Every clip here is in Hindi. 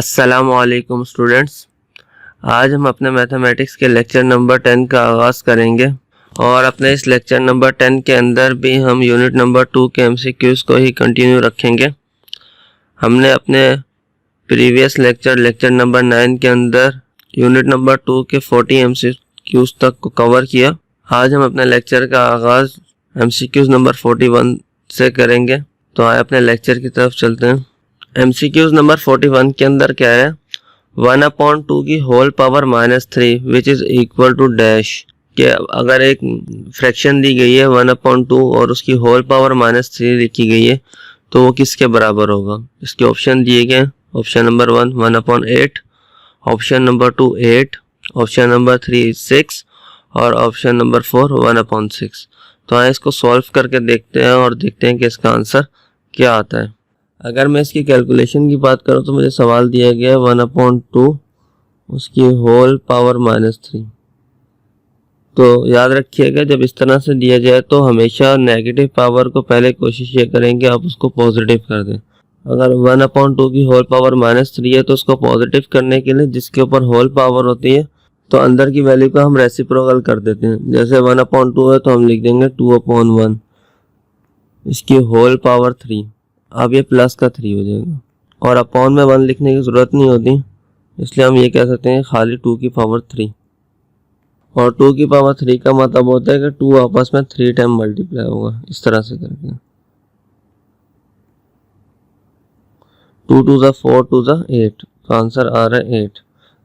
अस्सलामुअलैकुम स्टूडेंट्स, आज हम अपने मैथमेटिक्स के लेक्चर नंबर 10 का आगाज़ करेंगे और अपने इस लेक्चर नंबर 10 के अंदर भी हम यूनिट नंबर 2 के एमसीक्यूज़ को ही कंटिन्यू रखेंगे। हमने अपने प्रीवियस लेक्चर नंबर 9 के अंदर यूनिट नंबर 2 के 40 एमसीक्यूज़ तक को कवर किया। आज हम अपने लेक्चर का आगाज़ एमसीक्यूज़ नंबर 41 से करेंगे। तो आए अपने लेक्चर की तरफ चलते हैं। एमसीक्यूज़ नंबर 41 के अंदर क्या है, 1/2 की whole power -3 which is equal to dash के अगर एक फ्रैक्शन दी गई है 1/2 और उसकी होल पावर -3 लिखी गई है तो वो किसके बराबर होगा। इसके ऑप्शन दिए गए, option number 1 1/8, option number 2 8, option number 3 6 और ऑप्शन नंबर 4 1/6। तो आइए इसको सॉल्व करके देखते हैं और देखते हैं कि इसका आंसर क्या आता है। अगर मैं इसकी कैलकुलेशन की बात करूं तो मुझे सवाल दिया गया है 1/2 उसकी होल पावर -3। तो याद रखिएगा, जब इस तरह से दिया जाए तो हमेशा नेगेटिव पावर को पहले कोशिश ये करेंगे आप उसको पॉजिटिव कर दें। अगर 1/2 की होल पावर -3 है तो उसको पॉजिटिव करने के लिए जिसके ऊपर होल पावर होती है तो अंदर की वैल्यू को हम रेसिप्रोकल कर देते हैं। जैसे 1/2 है तो हम लिख देंगे 2/1, इसकी होल पावर 3। अब ये प्लस का 3 हो जाएगा और अपॉन में 1 लिखने की ज़रूरत नहीं होती, इसलिए हम ये कह सकते हैं खाली 2 की पावर 3। और 2 की पावर 3 का मतलब होता है कि 2 आपस में 3 टाइम मल्टीप्लाई होगा, इस तरह से करके 2 2 ज़ा 4 2 ज़ा 8, तो आंसर आ रहा है 8।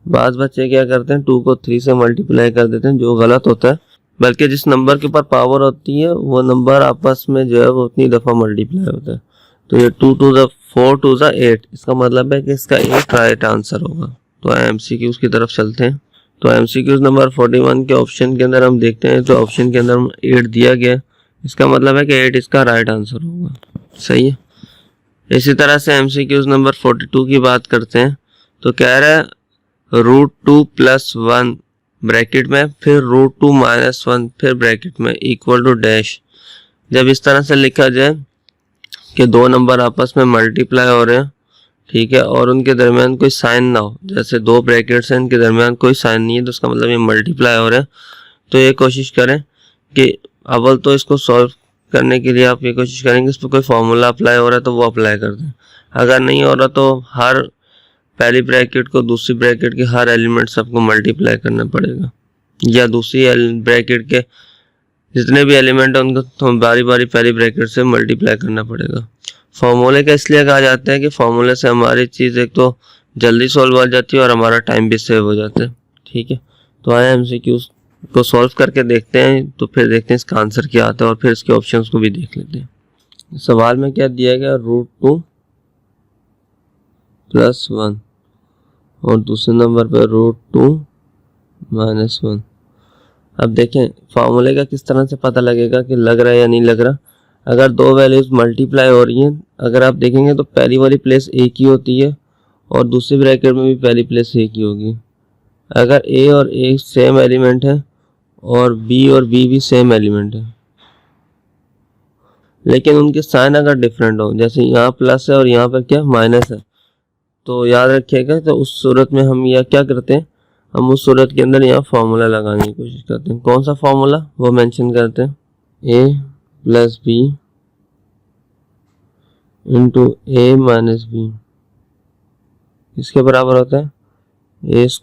बाज़ बच्चे क्या करते हैं 2 को 3 से मल्टीप्लाई कर देते हैं, जो गलत होता है। बल्कि जिस नंबर के ऊपर पावर होती है वो नंबर आपस में जो है वो उतनी दफ़ा मल्टीप्लाई होता है। तो ये 2 2 ज़ा 4 2 ज़ा 8, इसका मतलब है कि इसका 8 राइट आंसर होगा। तो एमसीक्यूज़ की तरफ चलते हैं। तो एमसीक्यूज़ नंबर 41 के ऑप्शन के अंदर हम देखते हैं तो ऑप्शन के अंदर 8 दिया गया, इसका मतलब है कि 8 इसका राइट आंसर होगा। सही है। इसी तरह से एमसीक्यूज़ नंबर 42 की बात करते हैं तो कह रहा है √2 + 1 ब्रैकेट में फिर √2 - 1 फिर ब्रैकेट में इक्वल टू डैश। जब इस तरह से लिखा जाए कि दो नंबर आपस में मल्टीप्लाई हो रहे हैं, ठीक है, और उनके दरमियान कोई साइन ना हो, जैसे दो ब्रैकेट्स हैं इनके दरमियान कोई साइन नहीं है तो उसका मतलब ये मल्टीप्लाई हो रहे हैं। तो ये कोशिश करें कि अव्वल तो इसको सॉल्व करने के लिए आप ये कोशिश करेंगे इस पर कोई फार्मूला अप्लाई हो रहा है तो वो अप्लाई कर दें। अगर नहीं हो रहा तो हर पहली ब्रैकेट को दूसरी ब्रैकेट के हर एलिमेंट सबको मल्टीप्लाई करना पड़ेगा, या दूसरी ब्रैकेट के जितने भी एलिमेंट हैं उनको तो बारी बारी पहली ब्रैकेट से मल्टीप्लाई करना पड़ेगा। फॉर्मूले का इसलिए कहा जाता है कि फॉर्मूले से हमारी चीज़ एक तो जल्दी सॉल्व हो जाती है और हमारा टाइम भी सेव हो जाता है। ठीक है, तो आए एमसीक्यूज़ को सॉल्व करके देखते हैं, तो फिर देखते हैं इसका आंसर क्या आता है और फिर इसके ऑप्शंस को भी देख लेते हैं। सवाल में क्या दिया गया, √2 + 1 और दूसरे नंबर पर √2 - 1। अब देखें फार्मूले का किस तरह से पता लगेगा कि लग रहा है या नहीं लग रहा। अगर दो वैल्यूज मल्टीप्लाई हो रही हैं, अगर आप देखेंगे तो पहली वाली प्लेस ए की होती है और दूसरी ब्रैकेट में भी पहली प्लेस ए की होगी। अगर ए और ए सेम एलिमेंट है और बी और बी भी सेम एलिमेंट है, लेकिन उनके साइन अगर डिफरेंट हो, जैसे यहाँ प्लस है और यहाँ पर क्या माइनस है, तो याद रखिएगा तो उस सूरत में हम यह क्या करते हैं, हम उस सूरत के अंदर यहाँ फार्मूला लगाने की कोशिश करते हैं। कौन सा फार्मूला वो मेंशन करते हैं, a + b × a - b इसके बराबर होता है a² -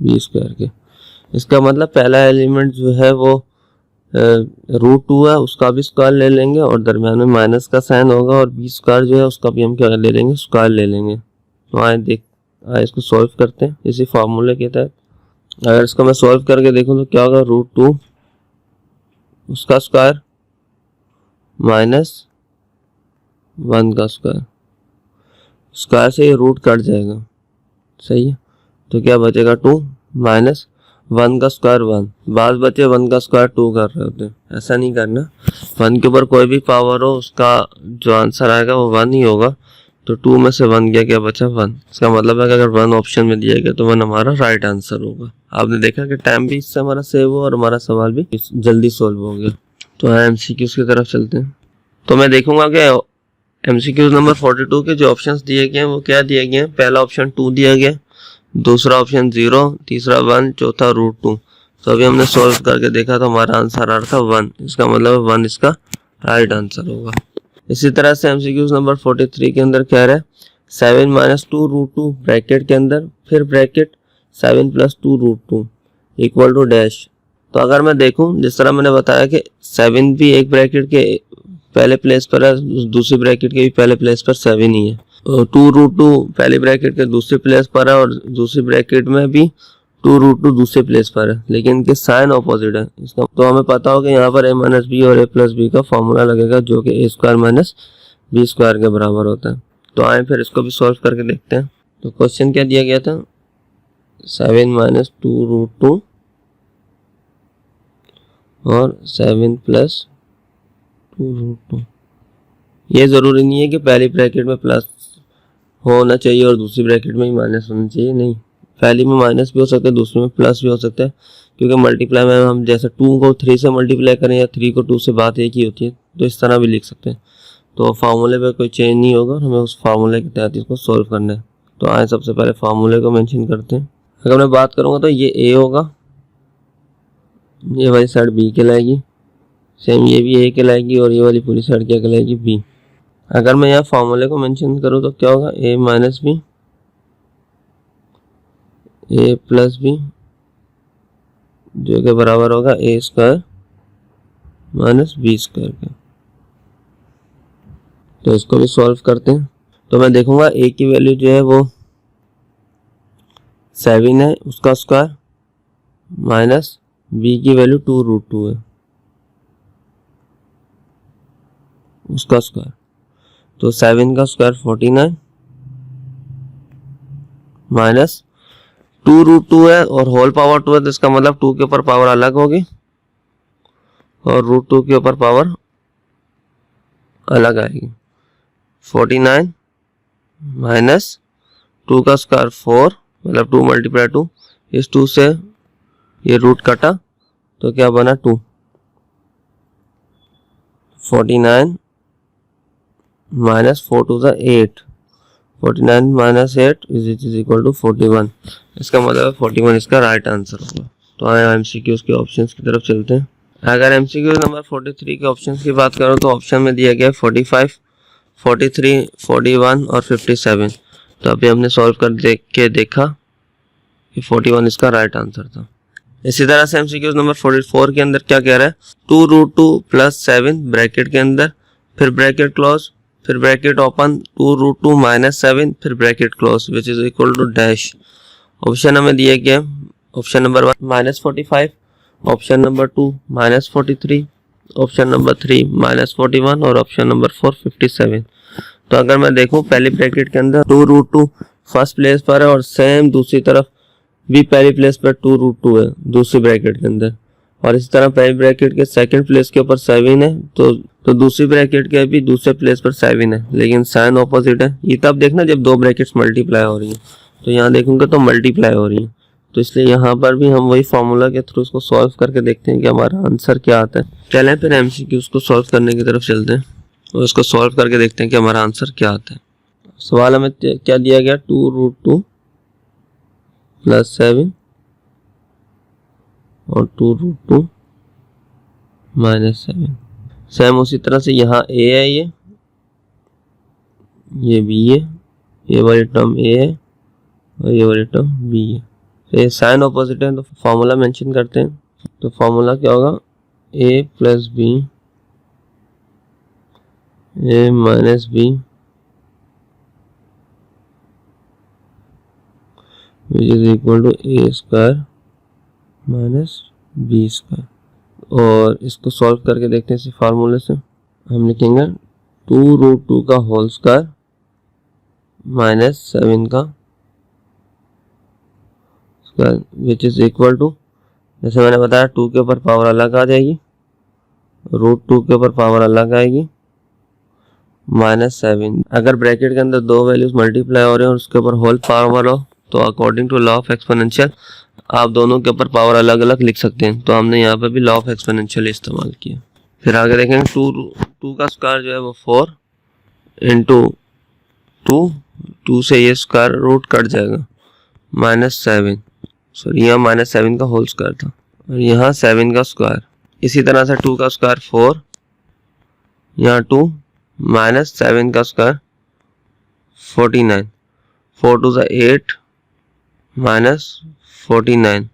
b² के। इसका मतलब पहला एलिमेंट जो है वो √2 है, उसका भी स्क्वायर ले लेंगे और दरम्यान में माइनस का साइन होगा और b² जो है उसका भी हम क्या ले लेंगे, स्क्वायर ले लेंगे। तो आए इसको सॉल्व करते हैं इसी फार्मूले के तहत। अगर इसको मैं सॉल्व करके देखूं तो क्या होगा, √2 उसका स्क्वायर -1 का स्क्वायर, स्क्वायर से ये रूट कट जाएगा। सही है, तो क्या बचेगा 2 - 1 का स्क्वायर 1। बात बचे 1 का स्क्वायर 2 कर रहे होते हैं, ऐसा नहीं करना। 1 के ऊपर कोई भी पावर हो उसका जो आंसर आएगा वो 1 ही होगा। तो 2 में से 1 गया, क्या बचा 1। इसका मतलब है कि अगर 1 ऑप्शन में दिया गया तो 1 हमारा राइट आंसर होगा। आपने देखा कि टाइम भी इससे हमारा सेव हुआ और हमारा सवाल भी जल्दी सॉल्व हो गया। तो एमसीक्यूज़ की तरफ चलते हैं। तो मैं देखूंगा कि MCQ नंबर 42 के जो ऑप्शंस दिए गए हैं वो क्या दिए गए हैं? पहला ऑप्शन 2 दिया गया, दूसरा ऑप्शन 0, तीसरा 1, चौथा √2। तो अभी हमने सॉल्व करके देखा तो हमारा आंसर आ रहा था 1, इसका मतलब 1 इसका राइट आंसर होगा। इसी तरह से MCQ नंबर 43 के अंदर कह रहा है 7 - 2 √2 ब्रैकेट के अंदर, फिर ब्रैकेट 7 + 2 √2 इक्वल टू डैश। तो अगर मैं देखूं, जिस तरह मैंने बताया कि 7 भी एक ब्रैकेट के पहले प्लेस पर है, दूसरी ब्रैकेट के भी पहले प्लेस पर 7 ही है। 2 √2 पहली ब्रैकेट के दूसरे प्लेस पर है और दूसरी ब्रैकेट में भी 2 √2 दूसरे प्लेस पर है, लेकिन इनके साइन ऑपोजिट है। इसका तो हमें पता हो कि यहाँ पर a - b और a + b का फॉर्मूला लगेगा जो कि a² - b² के बराबर होता है। तो आए फिर इसको भी सॉल्व करके देखते हैं। तो क्वेश्चन क्या दिया गया था? 7 - 2 √2 और 7 + 2 √2। ये ज़रूरी नहीं है कि पहली ब्रैकेट में प्लस होना चाहिए और दूसरी ब्रैकेट में ही माइनस होना चाहिए, नहीं, पहली में माइनस भी हो सकता है, दूसरी में प्लस भी हो सकता है, क्योंकि मल्टीप्लाई में हम जैसे 2 को 3 से मल्टीप्लाई करें या 3 को 2 से बात एक ही होती है, तो इस तरह भी लिख सकते हैं। तो फार्मूले पे कोई चेंज नहीं होगा, हमें उस फार्मूले के तहत इसको सॉल्व करना है। तो आए सबसे पहले फार्मूले को मेंशन करते हैं। अगर मैं बात करूँगा तो ये a होगा, ये वाली साइड b कहलाएगी, सेम ये भी a कहलाएगी और ये वाली पूरी साइड क्या कहलाएगी? b। अगर मैं यहाँ फार्मूले को मेंशन करूँ तो क्या होगा? a - b, a + b जो के बराबर होगा a² - b² के। तो इसको भी सॉल्व करते हैं। तो मैं देखूंगा a की वैल्यू जो है वो 7 है, उसका स्क्वायर, माइनस b की वैल्यू 2 √2 है, उसका स्क्वायर। तो 7 का स्क्वायर 49 माइनस 2 √2 है और होल पावर 2 है, तो इसका मतलब 2 के ऊपर पावर अलग होगी और √2 के ऊपर पावर अलग आएगी। 49 माइनस 2 का स्क्वायर 4, मतलब 2 × 2, इस 2 से ये रूट कटा तो क्या बना 2। 49 minus 4 2 8, 49 minus 8 is equal to 41। इसका मतलब 41 इसका राइट आंसर होगा। तो आए MCQ के ऑप्शंस की तरफ चलते हैं। अगर MCQ नंबर 43 के ऑप्शंस की बात करूं तो ऑप्शन में दिया गया 45, 43, 41 और 57। तो अभी हमने सॉल्व कर देखा कि 41 इसका राइट आंसर था। इसी तरह से MCQ नंबर 44 के अंदर क्या कह रहा है? 2 √2 + 7 ब्रैकेट के अंदर, फिर ब्रैकेट क्लोज, फिर ब्रैकेट ओपन, 2 √2 - 7, फिर bracket close which is equal to dash. Option हमें दिए गए option number 1 -45, option number 2 -43, option number 3 -41 और ऑप्शन नंबर 4 57। तो अगर मैं देखूं पहली ब्रैकेट के अंदर 2 √2 फर्स्ट प्लेस पर है और सेम दूसरी तरफ भी पहली प्लेस पर 2 √2 है दूसरी ब्रैकेट के अंदर, और इसी तरह पहली ब्रैकेट के सेकंड प्लेस के ऊपर 7 है, तो दूसरी ब्रैकेट के भी दूसरे प्लेस पर 7 है, लेकिन साइन ऑपोजिट है। ये तब देखना जब दो ब्रैकेट्स मल्टीप्लाई हो रही हैं। तो यहाँ देखूंगा तो मल्टीप्लाई हो रही है, तो इसलिए यहाँ पर भी हम वही फॉर्मूला के थ्रू उसको सॉल्व करके देखते हैं कि हमारा आंसर क्या आता है। चलें फिर MCQ को सॉल्व करने की तरफ चलते हैं और उसको सॉल्व करके देखते हैं कि हमारा आंसर क्या आता है। सवाल हमें क्या दिया गया? 2 √2 + 7 और 2 √2 - 7। सेम उसी तरह से यहाँ a है, ये b है, ये वाली टर्म a है और ये वाली टर्म b है। तो ये साइन ऑपोजिट है, तो फॉर्मूला मेंशन करते हैं। तो फॉर्मूला क्या होगा? a + b, a - b which is equal to a² - b²। और इसको सॉल्व करके देखते हैं इसी फार्मूले से। हम लिखेंगे 2 √2 का होल स्क्वायर - 7 का square which is equal to, जैसे मैंने बताया 2 के ऊपर पावर अलग आ जाएगी, √2 के ऊपर पावर अलग आएगी, -7। अगर ब्रैकेट के अंदर दो वैल्यूज मल्टीप्लाई हो रहे हैं और उसके ऊपर होल पावर हो तो according to law of exponential आप दोनों के ऊपर पावर अलग अलग लिख सकते हैं। तो हमने यहाँ पे भी लॉ ऑफ एक्सपोनेंशियल इस्तेमाल किया। फिर आगे देखेंगे 2 का स्क्वायर जो है वो 4, इंटू 2 से ये स्क्वायर रूट कट जाएगा, -7, सॉरी यहाँ -7 का होल स्क्वायर था और यहाँ 7 का स्क्वायर। इसी तरह से 2 का स्क्वायर 4, यहाँ 2 -7 का स्क्वायर 49, 4 2 सा 8 -49,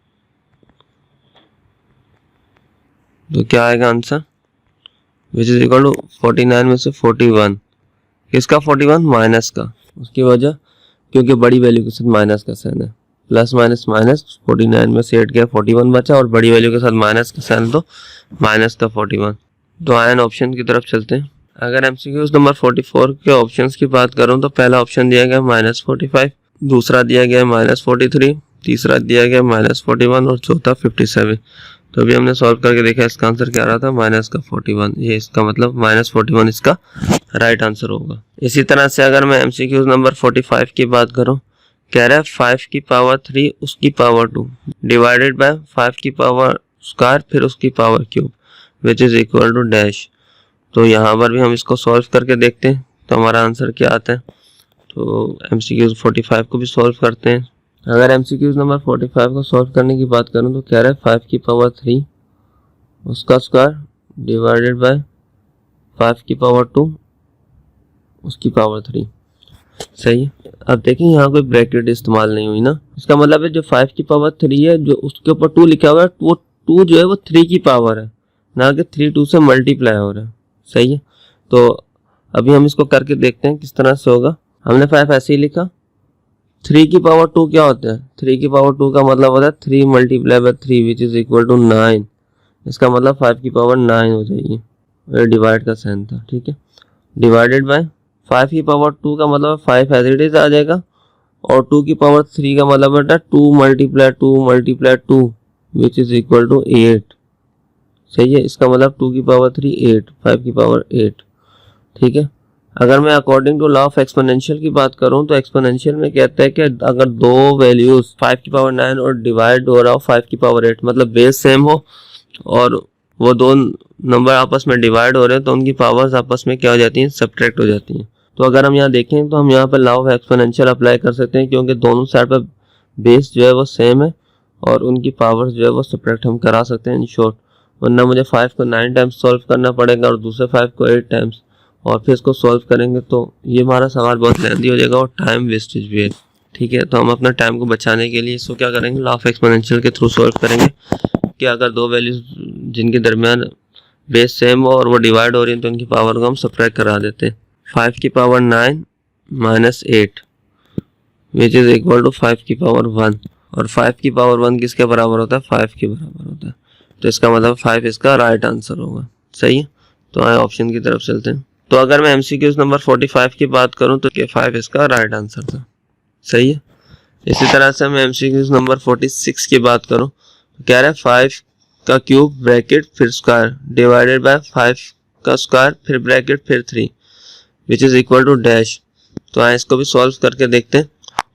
तो क्या आएगा answer, which is equal to 49 में से 41, किसका 41, माइनस का, उसकी वजह क्योंकि बड़ी वैल्यू के साथ माइनस का साइन है, प्लस माइनस माइनस, 49 में से 8 गया 41 बचा और बड़ी वैल्यू के साथ माइनस का साइन तो माइनस का 41। तो आयन ऑप्शन की तरफ चलते हैं। अगर एमसीक्यूज नंबर 44 के ऑप्शंस की बात करूं तो पहला ऑप्शन दिया गया -45, दूसरा दिया गया -43, तीसरा दिया गया -41 और चौथा 57। तो अभी हमने सॉल्व करके देखा, इसका आंसर क्या रहा था, -41। ये इसका मतलब -41 इसका राइट आंसर होगा। इसी तरह से अगर मैं एमसीक्यूज नंबर 45 की बात करूं, कह रहा है 5 की पावर 3 उसकी पावर 2 डिवाइडेड बाय 5 की पावर स्क्वायर फिर उसकी power cube which is equal to dash. तो यहाँ पर भी हम इसको सॉल्व करके देखते हैं तो हमारा आंसर क्या आता है। तो एमसीक्यूज 45 को भी सॉल्व करते हैं। अगर एमसीक्यूज नंबर 45 को सॉल्व करने की बात करूं तो कह रहा है 5 की पावर 3 उसका स्क्वायर डिवाइडेड बाय 5 की पावर 2 उसकी पावर 3। सही है। अब देखिए यहाँ कोई ब्रैकेट इस्तेमाल नहीं हुई ना, इसका मतलब है जो 5 की पावर 3 है जो उसके ऊपर 2 लिखा हुआ है वो 2 जो है वो 3 की पावर है, ना कि 3 2 से मल्टीप्लाई हो रहा है। सही है। तो अभी हम इसको करके देखते हैं किस तरह से होगा। हमने 5 ऐसे ही लिखा, 3 की पावर 2 क्या होता है, 3 की पावर 2 का मतलब होता है 3 multiply by 3 which is equal to 9। इसका मतलब 5 की पावर 9 हो जाएगी, ये डिवाइड का साइन था, ठीक है। डिवाइडेड बाय 5 की पावर 2 का मतलब 5 एज इट इज आ जाएगा और 2 की पावर 3 का मतलब बेटा 2 multiply 2 which is equal to 8। सही है। इसका मतलब 2 की पावर 3 8, 5 की पावर 8, ठीक है। अगर मैं according to law of exponential की बात करूं तो एक्सपोनेंशियल में कहता है कि अगर दो वैल्यूज 5 की पावर 9 और डिवाइड हो रहा हो 5 की पावर 8 मतलब बेस सेम हो और वो दो नंबर आपस में डिवाइड हो रहे हैं तो उनकी पावर्स आपस में क्या हो जाती हैं, सब्ट्रैक्ट हो जाती हैं। तो अगर हम यहाँ देखें तो हम यहाँ पर लॉ ऑफ एक्सपोनेंशियल अप्लाई कर सकते हैं क्योंकि दोनों साइड पर बेस जो है वो सेम है और उनकी पावर्स जो है वो सब्ट्रैक्ट हम करा सकते हैं इन शॉर्ट। वरना मुझे 5 को 9 टाइम्स सॉल्व करना पड़ेगा और दूसरे 5 को 8 टाइम्स और फिर इसको सॉल्व करेंगे तो ये हमारा सवाल बहुत लेंथी हो जाएगा और टाइम वेस्टेज भी है, ठीक है। तो हम अपना टाइम को बचाने के लिए इसको क्या करेंगे, लॉ ऑफ एक्सपोनेंशियल के थ्रू सॉल्व करेंगे कि अगर दो वैल्यूज जिनके दरमियान बेस सेम हो और वो डिवाइड हो रही है तो उनकी पावर को हम सब्ट्रैक्ट करा देते हैं। 5 की power 9 minus 8 which is equal to 5 की पावर 1 और 5 की पावर 1 किसके बराबर होता है, 5 के बराबर होता है। तो इसका मतलब 5 इसका राइट आंसर होगा। सही है। तो आए ऑप्शन की तरफ चलते हैं। तो अगर मैं एमसीक्यूज नंबर 45 की बात करूं तो 5 इसका राइट आंसर था। सही है। इसी तरह से मैं एमसीक्यूज नंबर 46 की बात करूं तो कह रहा है 5 का क्यूब ब्रैकेट फिर स्क्वायर डिवाइडेड बाय 5 का स्क्वायर फिर ब्रैकेट फिर 3 which is equal to dash. तो आए इसको भी सॉल्व करके देखते हैं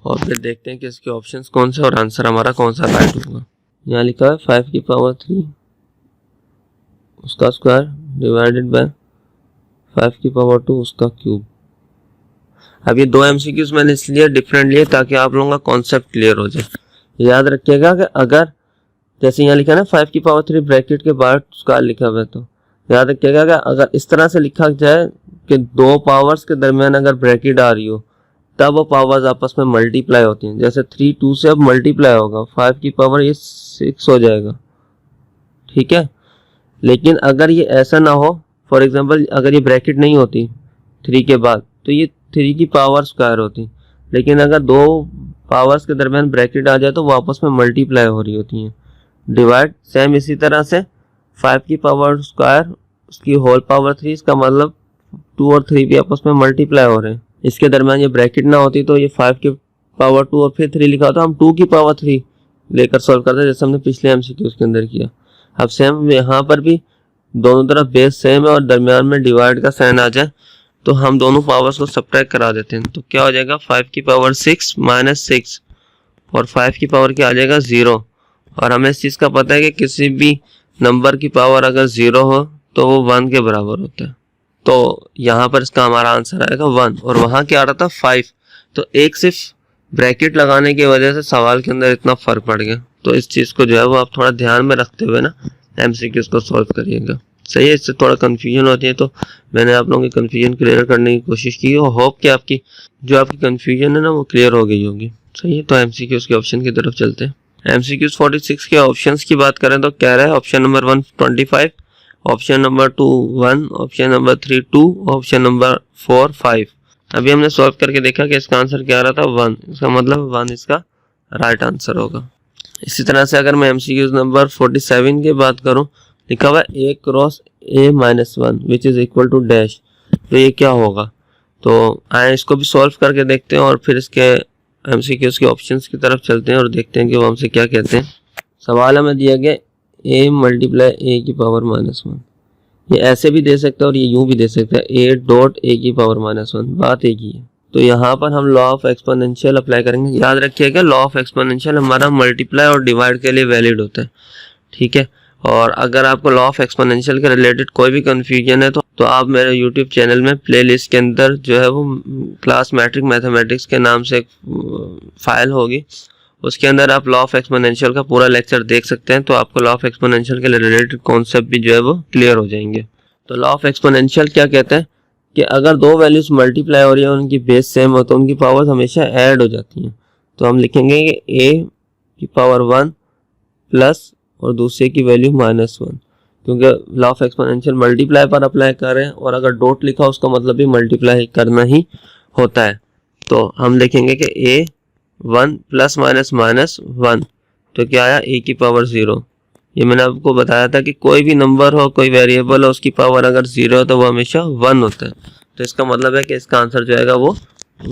और फिर देखते हैं कि इसके ऑप्शंस कौन से और आंसर हमारा कौन सा राइट होगा। यहाँ लिखा है 5 की पावर 3 उसका स्क्वायर डिवाइडेड बाय 5 की पावर 2 उसका क्यूब। अब ये दो एमसीक्यूज मैंने इसलिए डिफरेंट लिए ताकि आप लोगों का कॉन्सेप्ट क्लियर हो जाए। याद रखिएगा कि अगर जैसे यहाँ लिखा है ना 5 की पावर 3 ब्रैकेट के बाद स्क्वायर लिखा हुआ है तो याद रखिएगा कि अगर इस तरह से लिखा जाए कि दो पावर्स के दरमियान अगर ब्रैकेट आ रही हो तब वो पावर्स आपस में मल्टीप्लाई होती हैं। जैसे 3 2 से अब मल्टीप्लाई होगा 5 की पावर ये 6 हो जाएगा, ठीक है। लेकिन अगर ये ऐसा ना हो, फॉर एग्जांपल अगर ये ब्रैकेट नहीं होती 3 के बाद तो ये 3 की पावर स्क्वायर होती, लेकिन अगर दो पावर्स के दरमियान ब्रैकेट आ जाए तो वो आपस में मल्टीप्लाई हो रही होती हैं। डिवाइड सेम इसी तरह से 5 की पावर स्क्वायर उसकी होल पावर 3 इसका मतलब 2 और 3 भी आपस में मल्टीप्लाई हो रहे हैं। इसके दरमियान ये ब्रैकेट ना होती तो ये 5 की पावर 2 और फिर 3 लिखा होता, हम 2 की पावर 3 लेकर सॉल्व करते जैसे हमने पिछले एमसीक्यूज के अंदर किया। अब सेम यहाँ पर भी दोनों तरफ बेस सेम है और दरमियान में डिवाइड का साइन आ जाए तो हम दोनों पावर्स को सब्ट्रैक्ट करा देते हैं। तो क्या हो जाएगा 5 की पावर 6 माइनस 6 और 5 की पावर क्या आ जाएगा 0। और हमें इस चीज़ का पता है कि किसी भी नंबर की पावर अगर 0 हो तो वो 1 के बराबर होता है। तो यहाँ पर इसका हमारा आंसर आएगा 1 और वहाँ क्या आ रहा था 5। तो एक सिर्फ ब्रैकेट लगाने की वजह से सवाल के अंदर इतना फर्क पड़ गया। तो इस चीज़ को जो है वो आप थोड़ा ध्यान में रखते हुए ना एमसीक्यूज को सॉल्व करिएगा। सही है, इससे थोड़ा कन्फ्यूजन होती है, तो मैंने आप लोगों की कन्फ्यूजन क्लियर करने की कोशिश की और होप कि आपकी कन्फ्यूजन है ना वो क्लियर हो गई होगी। सही है, तो एमसीक्यूज के ऑप्शन की तरफ चलते हैं। एमसीक्यूज 46 के ऑप्शंस की बात करें तो कह रहा है option number 1 25, option number 2 1, option number 3 2, option number 4 5। अभी हमने सॉल्व करके देखा कि इसका आंसर क्या आ रहा था 1, इसका मतलब 1 इसका राइट आंसर होगा। इसी तरह से अगर मैं एमसीक्यूज नंबर 47 की बात करूं, लिखा हुआ है a cross a minus 1 which is equal to dash, तो ये क्या होगा। तो आए इसको भी सॉल्व करके देखते हैं और फिर इसके एमसीक्यूज के ऑप्शंस की तरफ चलते हैं और देखते हैं कि वो हमसे क्या कहते हैं। सवाल हमें दिया गया a मल्टीप्लाई a की पावर माइनस 1, ये ऐसे भी दे सकता है और ये यूं भी दे सकता है a डॉट a की पावर माइनस 1, बात एक ही है। तो यहाँ पर हम लॉ ऑफ एक्सपोनेंशियल अप्लाई करेंगे। याद रखिएगा लॉ ऑफ एक्सपोनेंशियल हमारा मल्टीप्लाई और डिवाइड के लिए वैलिड होता है, ठीक है। और अगर आपको लॉ ऑफ एक्सपोनेंशियल के रिलेटेड कोई भी कंफ्यूजन है तो आप मेरे यूट्यूब चैनल में प्लेलिस्ट के अंदर जो है वो क्लास मैट्रिक मैथमेटिक्स के नाम से एक फाइल होगी, उसके अंदर आप लॉ ऑफ एक्सपोनेंशियल का पूरा लेक्चर देख सकते हैं। तो आपको लॉ ऑफ एक्सपोनेंशियल के रिलेटेड कॉन्सेप्ट भी जो है वो क्लियर हो जाएंगे। तो लॉ ऑफ एक्सपोनेंशियल क्या कहते हैं कि अगर दो वैल्यूज मल्टीप्लाई हो रही है, उनकी बेस सेम हो तो उनकी पावर्स हमेशा ऐड हो जाती हैं। तो हम लिखेंगे कि a की पावर 1 प्लस और दूसरे की वैल्यू माइनस 1, क्योंकि लॉ ऑफ एक्सपोनेंशियल मल्टीप्लाई पर अप्लाई कर रहे हैं और अगर डॉट लिखा उसका मतलब भी मल्टीप्लाई करना ही होता है। तो हम लिखेंगे कि a 1 प्लस माइनस माइनस 1, तो क्या आया a की पावर 0। ये मैंने आपको बताया था कि कोई भी नंबर हो, कोई वेरिएबल हो, उसकी पावर अगर 0 हो तो वो हमेशा 1 होता है। तो इसका मतलब है कि इसका आंसर जो आएगा वो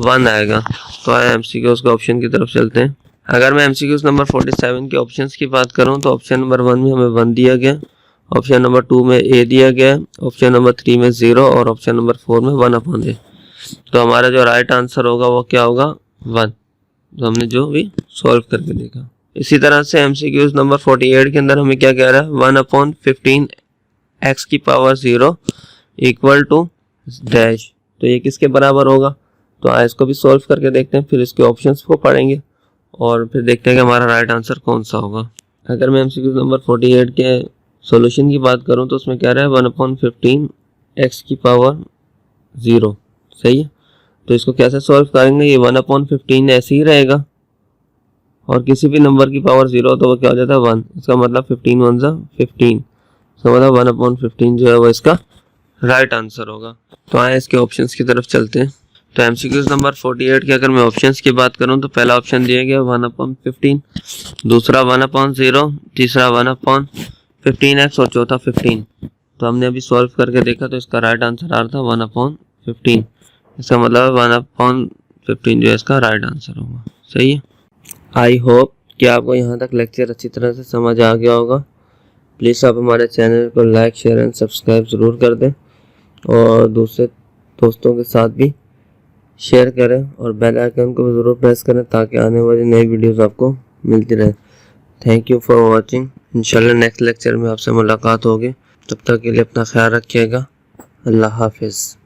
1 आएगा। तो आया एमसीक्यूज के ऑप्शन की तरफ चलते हैं। अगर मैं एमसीक्यूज नंबर 47 के ऑप्शंस की बात करूं तो ऑप्शन नंबर 1 में हमें 1 दिया गया, ऑप्शन नंबर 2 में a दिया गया, ऑप्शन नंबर 3 में 0 और ऑप्शन नंबर 4 में 1/a। तो हमारा जो राइट आंसर होगा वो क्या होगा 1, तो हमने जो भी सॉल्व करके देखा। इसी तरह से एमसीक्यूज नंबर 48 के अंदर हमें क्या कह रहा है 1/15 x की पावर 0 इक्वल टू डैश, तो ये किसके बराबर होगा। तो इसको भी सॉल्व करके देखते हैं, फिर इसके ऑप्शंस को पढ़ेंगे और फिर देखते हैं कि हमारा राइट आंसर कौन सा होगा। अगर मैं एमसीक्यूज नंबर 48 के सॉल्यूशन की बात करूं तो उसमें क्या रहा है 1/15 x की पावर 0, सही है। तो इसको कैसे सॉल्व करेंगे, ये 1/15 ऐसे ही रहेगा और किसी भी नंबर की पावर 0 तो वो क्या हो जाता है 1, इसका मतलब 15 1 15, इसका मतलब 1/15 जो है वो इसका राइट आंसर होगा। तो आए इसके ऑप्शंस की तरफ चलते हैं। तो एमसीक्यूज नंबर 48 के अगर मैं ऑप्शंस की बात करूं तो पहला ऑप्शन दिया गया 1/15, दूसरा 1/0, तीसरा 1/15x और चौथा 15। तो हमने अभी सॉल्व करके देखा तो इसका राइट आंसर आ रहा था 1/15, इसका मतलब 1/15 जो है इसका राइट आंसर होगा। सही है, आई होप कि आपको यहाँ तक लेक्चर अच्छी तरह से समझ आ गया होगा। प्लीज़ आप हमारे चैनल को लाइक शेयर एंड सब्सक्राइब ज़रूर कर दें और दूसरे दोस्तों के साथ भी शेयर करें और बेल आइकन को ज़रूर प्रेस करें ताकि आने वाली नई वीडियोस आपको मिलती रहे। Thank you for watching. इंशाल्लाह नेक्स्ट लेक्चर में आपसे मुलाकात होगी। तब तक के लिए अपना ख्याल रखिएगा। अल्लाह हाफिज़।